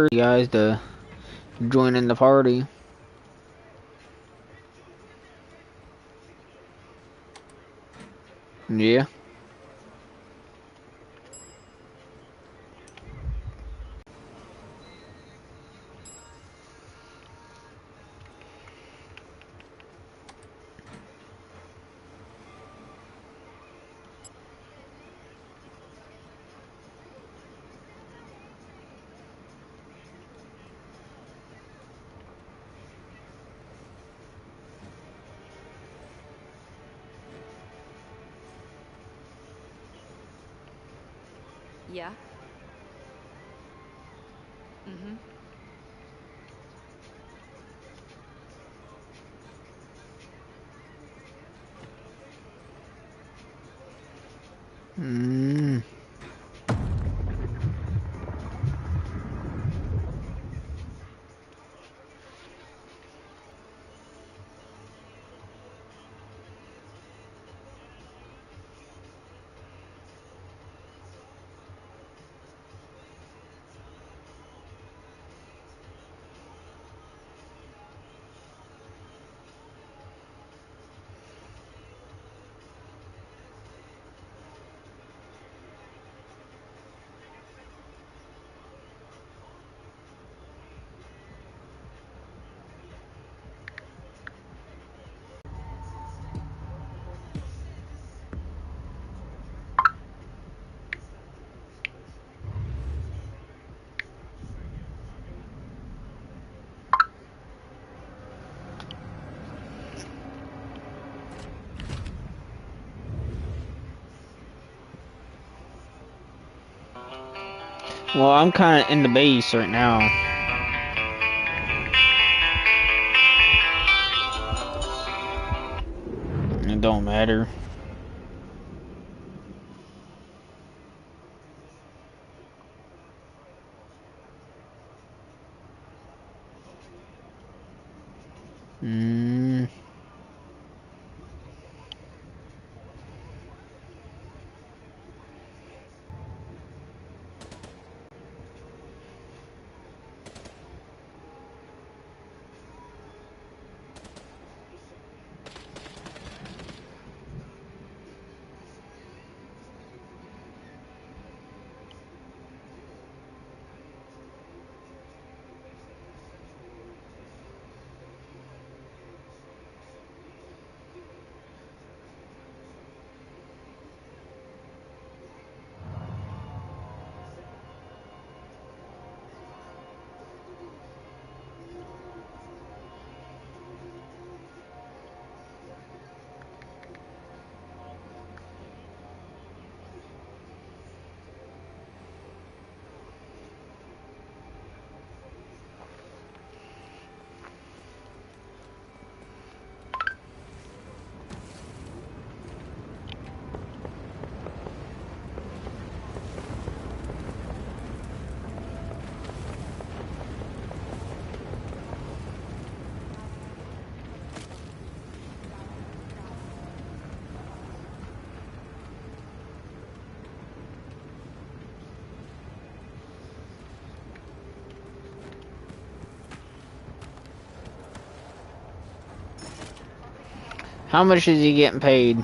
you guys to join in the party. Yeah. Yeah. Mm-hmm. Mm. Well, I'm kind of in the base right now. It don't matter. Mm. How much is he getting paid?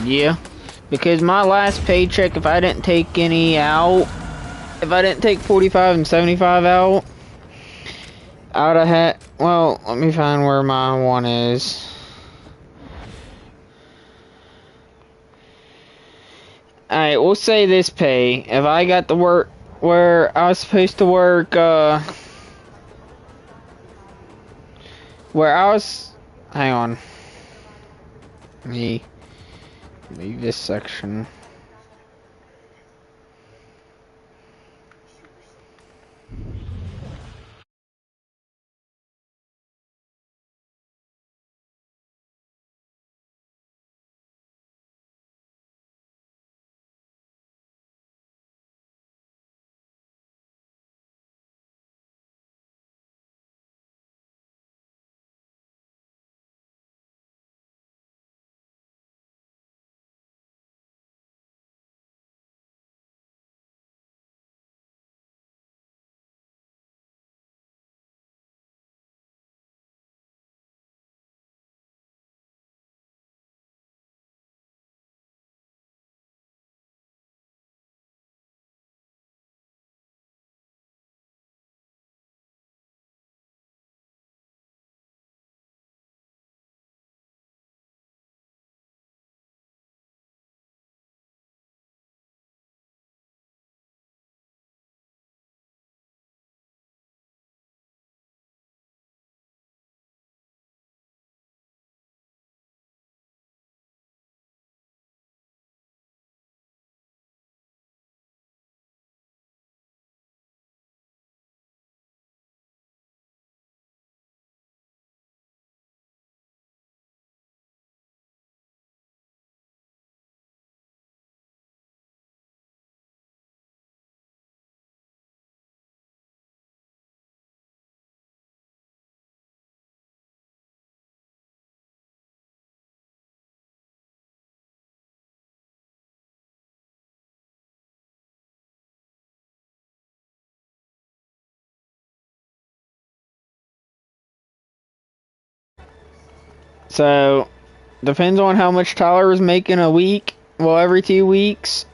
Yeah. Because my last paycheck, if I didn't take any out, if I didn't take 45 and 75 out, I'd have had, well, let me find where my one is. Alright, we'll say this pay. If I got to work where I was supposed to work, where I was, hang on. Let me leave this section. So, depends on how much Tyler is making a week. Well, every 2 weeks.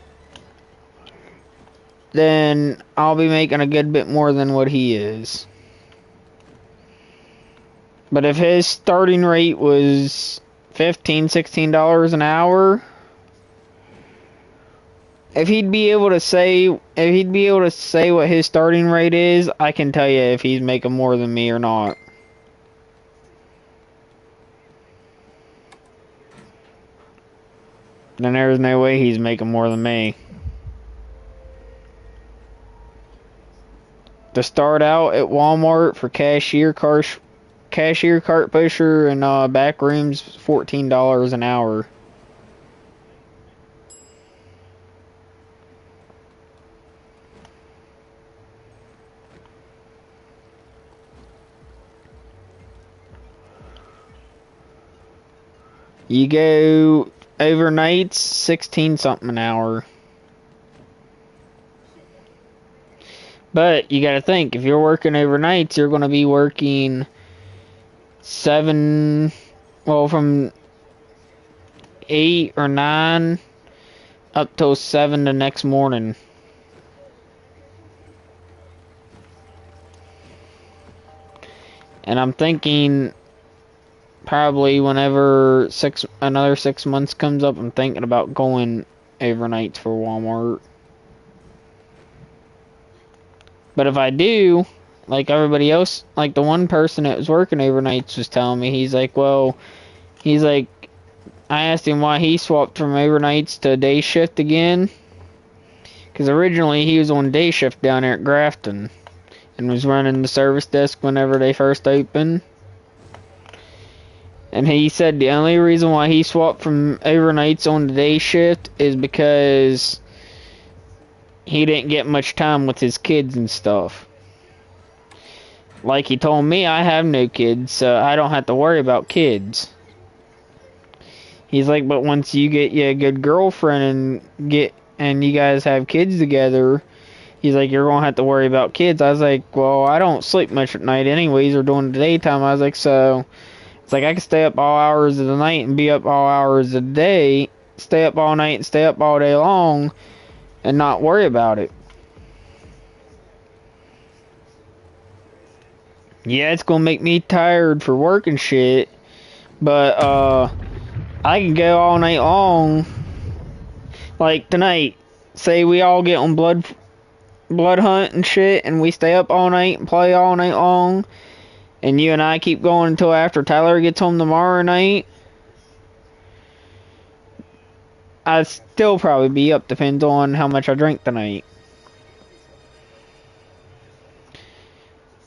Then I'll be making a good bit more than what he is. But if his starting rate was $15, $16 an hour, if he'd be able to say what his starting rate is, I can tell you if he's making more than me or not. Then there's no way he's making more than me. To start out at Walmart for cashier, cart pusher, and back rooms, $14 an hour. You go overnights, 16 something an hour. But you gotta think, if you're working overnights, you're gonna be working from 8 or 9 up till 7 the next morning. And I'm thinking probably whenever another 6 months comes up, I'm thinking about going overnights for Walmart. But if I do, like everybody else, like the one person that was working overnights was telling me, I asked him why he swapped from overnights to day shift again. Because originally he was on day shift down there at Grafton and was running the service desk whenever they first opened. And he said the only reason why he swapped from overnights on the day shift is because he didn't get much time with his kids and stuff. Like he told me, I have no kids, so I don't have to worry about kids. He's like, but once you get you a good girlfriend and you guys have kids together, he's like, you're gonna have to worry about kids. I was like, well, I don't sleep much at night anyways, or during the daytime. I was like, so it's like I can stay up all hours of the night and be up all hours of the day, stay up all night and stay up all day long, and not worry about it. Yeah, it's gonna make me tired for work and shit, but I can go all night long. Like tonight, say we all get on Bloodhunt and shit, and we stay up all night and play all night long, and you and I keep going until after Tyler gets home tomorrow night. I'd still probably be up, depends on how much I drink tonight.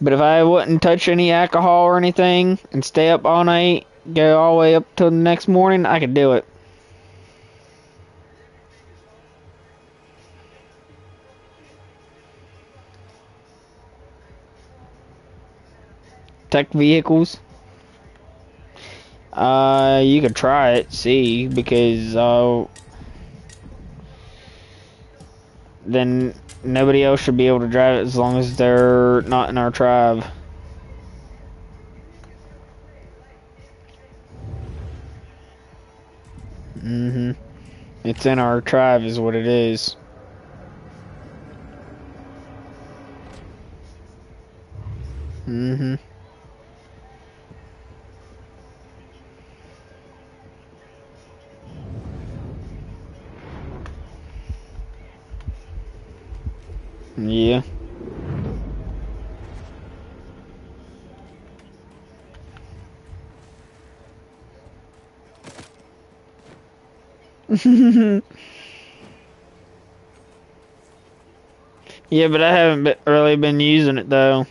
But if I wouldn't touch any alcohol or anything and stay up all night, go all the way up till the next morning, I could do it. Tech vehicles. You could try it, see, because then nobody else should be able to drive it as long as they're not in our tribe. It's in our tribe is what it is. Yeah. Yeah, but I haven't really been using it though.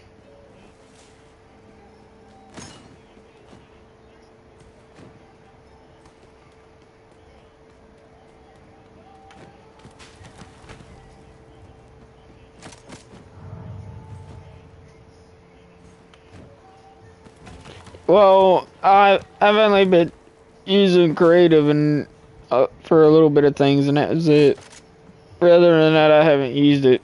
Well, I've only been using creative and for a little bit of things, and that was it. Rather than that, I haven't used it.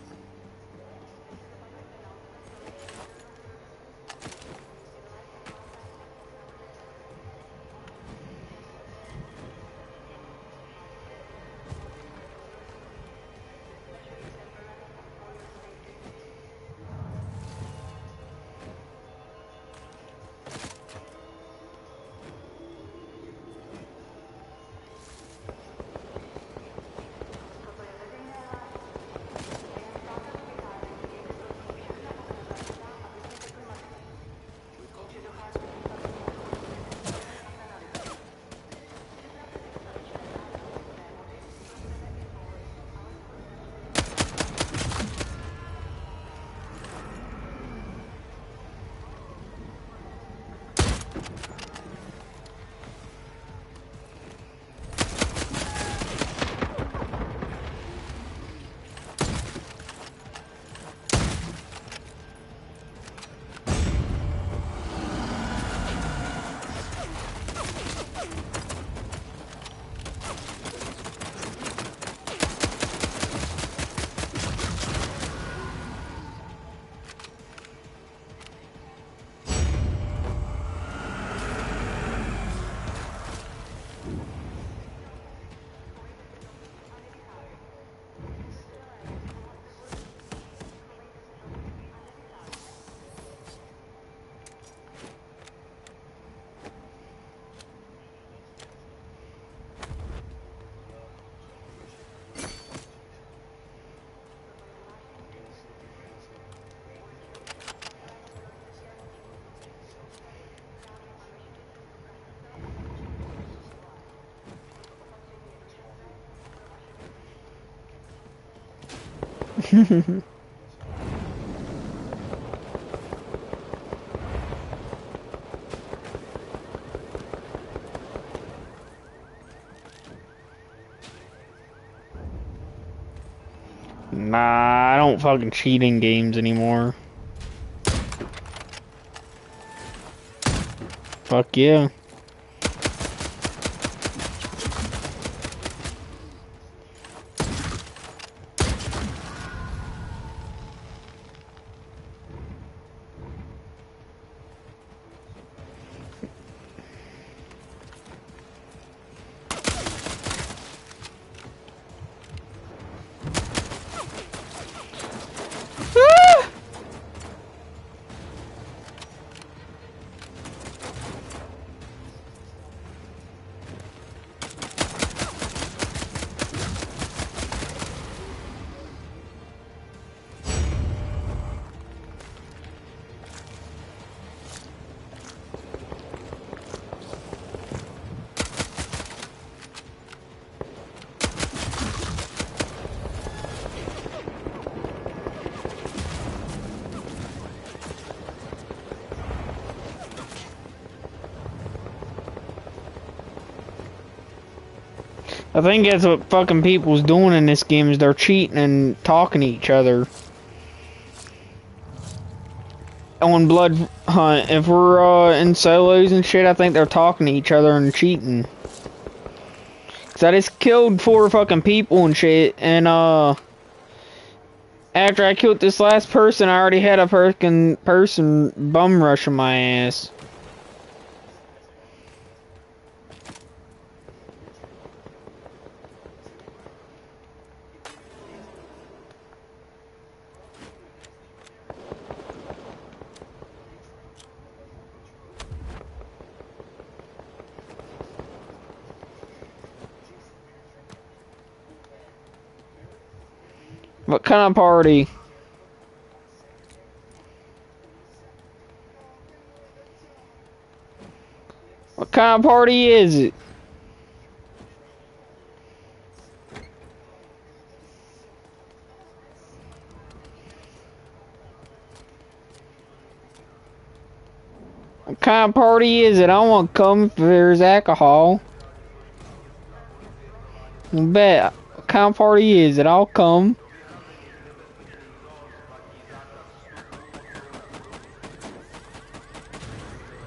Nah, I don't fucking cheat in games anymore. Fuck yeah. I think that's what fucking people's doing in this game is they're cheating and talking to each other. On Blood Hunt, if we're in solos and shit, I think they're talking to each other and cheating. Cause I just killed 4 fucking people and shit, and after I killed this last person, I already had a person bum rushing my ass. What kind of party? What kind of party is it? What kind of party is it? I want to come if there's alcohol. I bet. What kind of party is it? I'll come.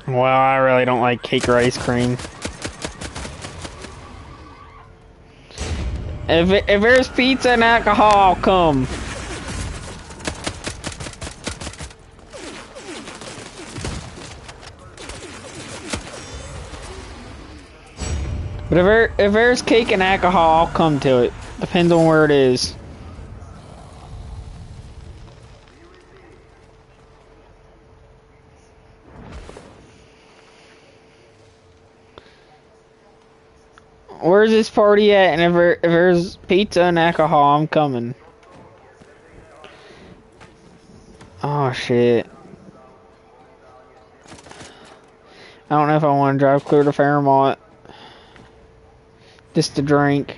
Well, I really don't like cake or ice cream. If there's pizza and alcohol, I'll come. But if there's cake and alcohol, I'll come to it. Depends on where it is. Where's this party at? And if there's pizza and alcohol, I'm coming. Oh shit. I don't know if I want to drive clear to Fairmont. Just to drink.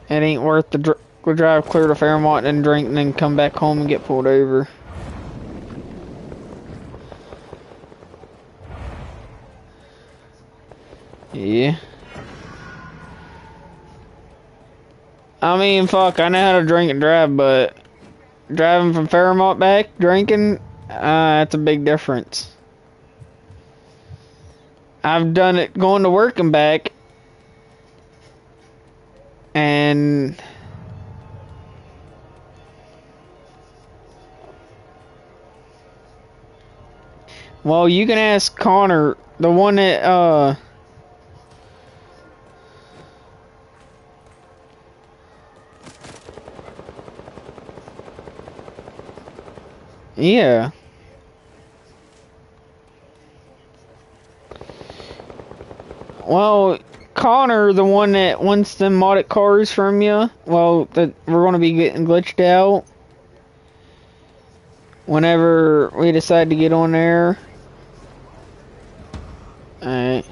It ain't worth the drive clear to Fairmont and drink and then come back home and get pulled over. Yeah. I mean, fuck, I know how to drink and drive, but driving from Fairmont back, drinking, that's a big difference. I've done it going to work and back, and well, you can ask Connor, the one that, yeah. Well, Connor, the one that wants them modded cars from you, well, that we're going to be getting glitched out whenever we decide to get on there. Alright.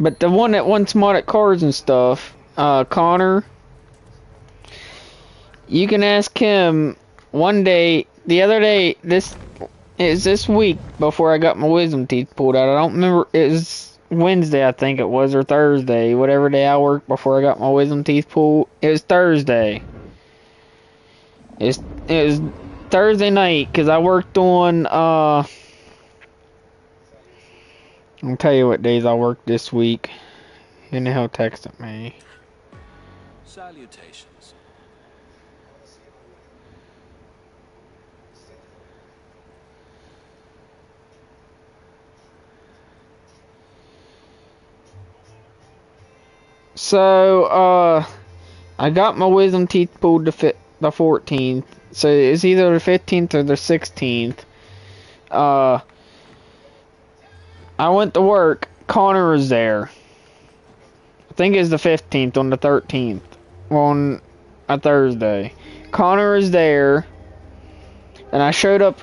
But the one that once modded cars and stuff, Connor, you can ask him one day, the other day, this week before I got my wisdom teeth pulled out. I don't remember, it was Wednesday I think it was, or Thursday, whatever day I worked before I got my wisdom teeth pulled. It was Thursday. It was Thursday night, because I worked on, I'll tell you what days I worked this week. And he'll text at me. Salutations. So, I got my wisdom teeth pulled the 14th. So it's either the 15th or the 16th. I went to work. Connor was there. I think it's the 15th on the 13th. On a Thursday. Connor is there. And I showed up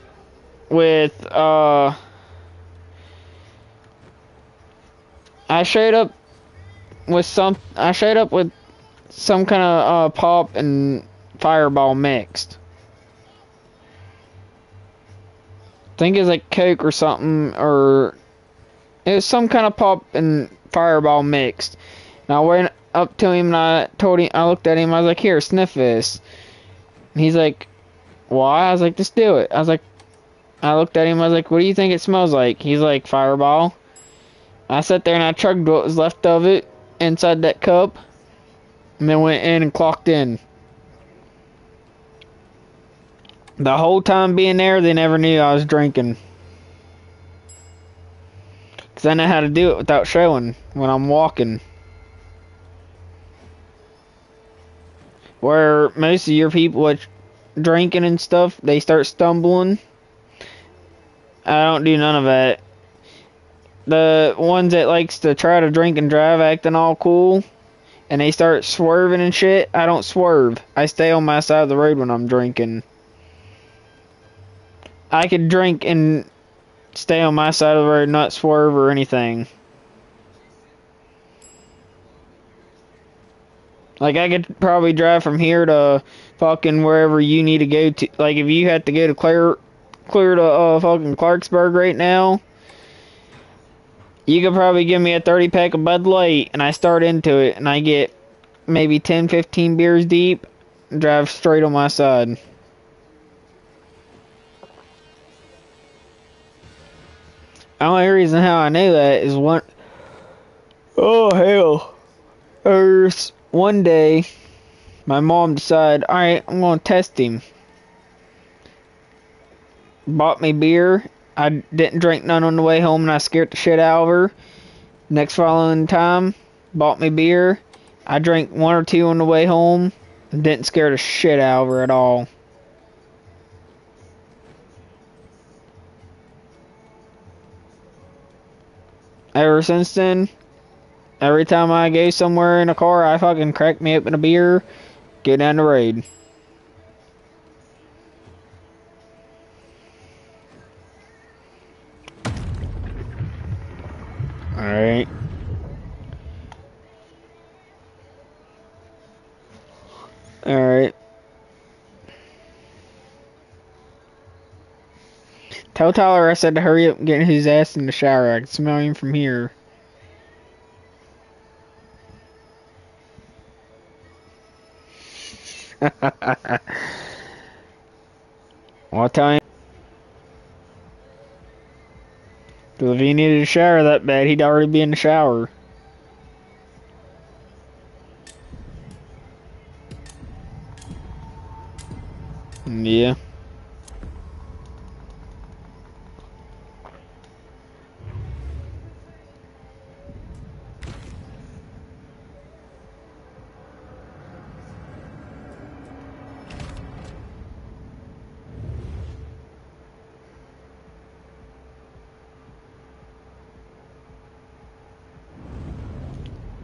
with, I showed up with some kind of pop and fireball mixed. I think it's like Coke or something, or it was some kind of pop and fireball mixed. And I went up to him and I looked at him, I was like, here, sniff this. And he's like, why? I was like, just do it. I looked at him, I was like, what do you think it smells like? He's like, fireball. I sat there and I chugged what was left of it inside that cup, and then went in and clocked in. The whole time being there, they never knew I was drinking. Because I know how to do it without showing when I'm walking. Where most of your people are drinking and stuff, they start stumbling. I don't do none of that. The ones that likes to try to drink and drive acting all cool, and they start swerving and shit, I don't swerve. I stay on my side of the road when I'm drinking. I could drink and stay on my side of the road, not swerve or anything. Like, I could probably drive from here to fucking wherever you need to go to. Like, if you had to go to clear to fucking Clarksburg right now, you could probably give me a 30 pack of Bud Light, and I start into it, and I get maybe 10, 15 beers deep, and drive straight on my side. The only reason how I know that is one... Oh, hell. There's one day, my mom decided, alright, I'm gonna test him. Bought me beer. I didn't drink none on the way home, and I scared the shit out of her. Next following time, bought me beer. I drank one or two on the way home, and didn't scare the shit out of her at all. Ever since then, every time I go somewhere in a car, I fucking crack me open a beer, go down the road. Alright. Alright. Tell Tyler I said to hurry up and get his ass in the shower. I can smell him from here. Well, I'll tell him. Because if he needed a shower that bad, he'd already be in the shower. Yeah.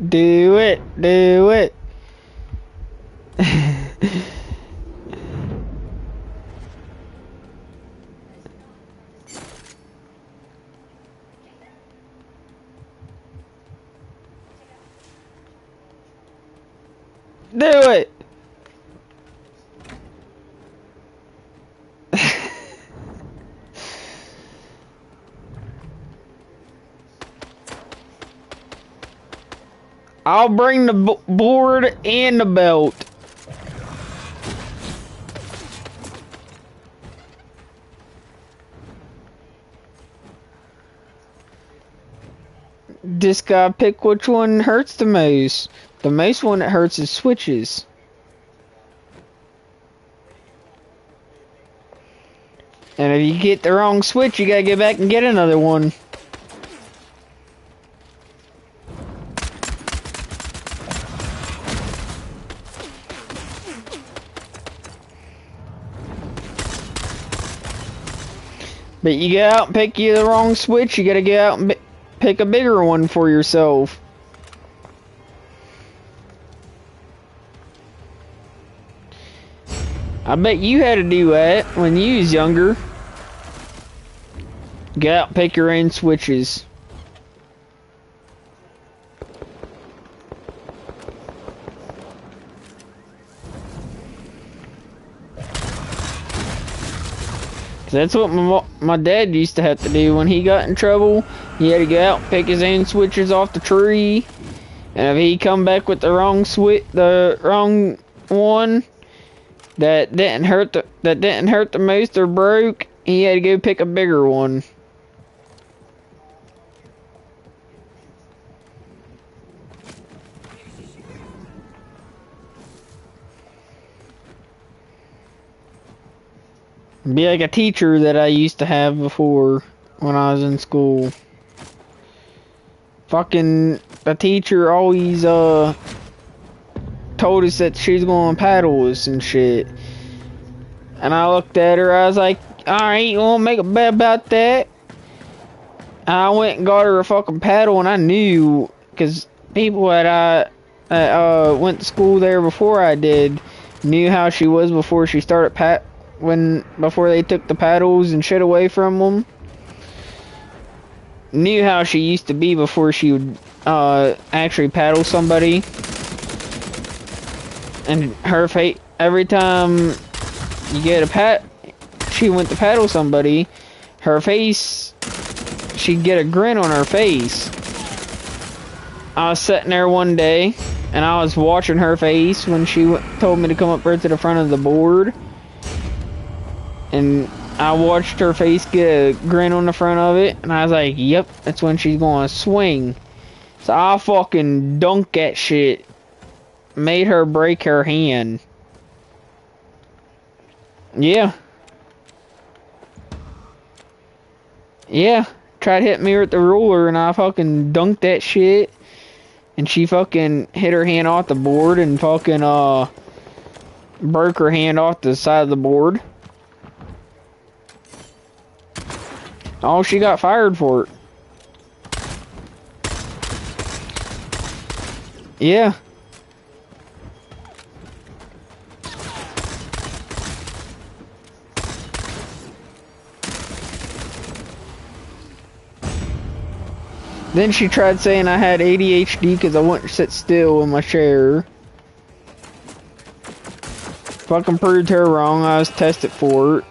Do it. Do it. Do it! I'll bring the board and the belt. Just gotta pick which one hurts the most. The most one that hurts is switches. And if you get the wrong switch, you gotta get back and get another one. But you get out and pick you the wrong switch, you gotta get out and pick a bigger one for yourself. I bet you had to do that when you was younger. Get out and pick your own switches. That's what my dad used to have to do when he got in trouble. He had to go out and pick his own switches off the tree, and if he come back with the wrong one that didn't hurt the most or broke, he had to go pick a bigger one. Be like a teacher that I used to have before when I was in school. Fucking the teacher always told us that she's going to paddle us and shit. And I looked at her, I was like, alright, you wanna make a bet about that? And I went and got her a fucking paddle, and I knew, cause people that went to school there before I did knew how she was before she started before they took the paddles and shit away from them. Knew how she used to be before she would actually paddle somebody. And her face, every time you get she went to paddle somebody, her face, she'd get a grin on her face. I was sitting there one day, and I was watching her face when she told me to come up right to the front of the board. And I watched her face get a grin on the front of it, and I was like, yep, that's when she's gonna swing. So I fucking dunked that shit. Made her break her hand. Yeah. Yeah. Tried to hit me with the ruler, and I fucking dunked that shit. And she fucking hit her hand off the board and fucking broke her hand off the side of the board. Oh, she got fired for it. Yeah. Then she tried saying I had ADHD because I wouldn't sit still in my chair. Fucking proved her wrong. I was tested for it.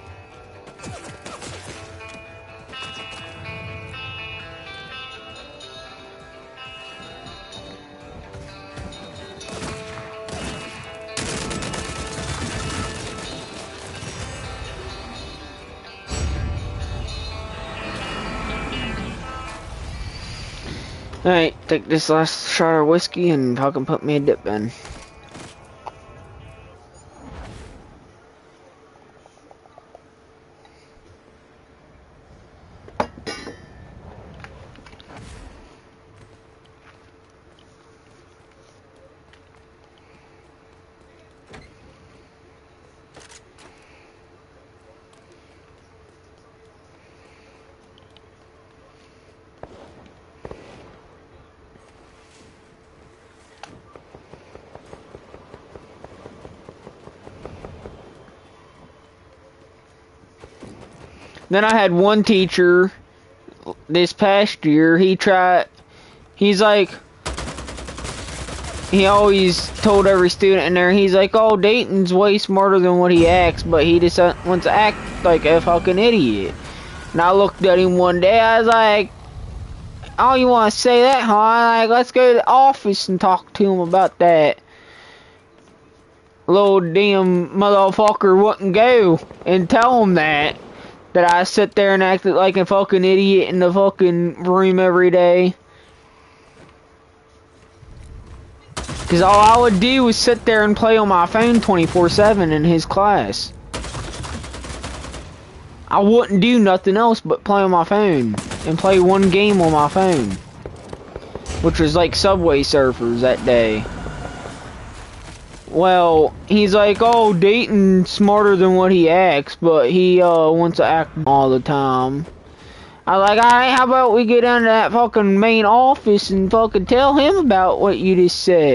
Alright, take this last shot of whiskey and fucking put me a dip in. Then I had one teacher this past year, he's like, he always told every student in there, he's like, oh, Dayton's way smarter than what he acts, but he just wants to act like a fucking idiot. And I looked at him one day, I was like, oh, you want to say that, huh? Like, let's go to the office and talk to him about that. Little damn motherfucker wouldn't go and tell him that I sit there and acted like a fucking idiot in the fucking room every day. Cause all I would do was sit there and play on my phone 24/7 in his class. I wouldn't do nothing else but play on my phone and play one game on my phone, which was like Subway Surfers that day. Well, he's like, oh, Dayton's smarter than what he acts, but he wants to act all the time. I was like, alright, how about we get down to that fucking main office and fucking tell him about what you just said?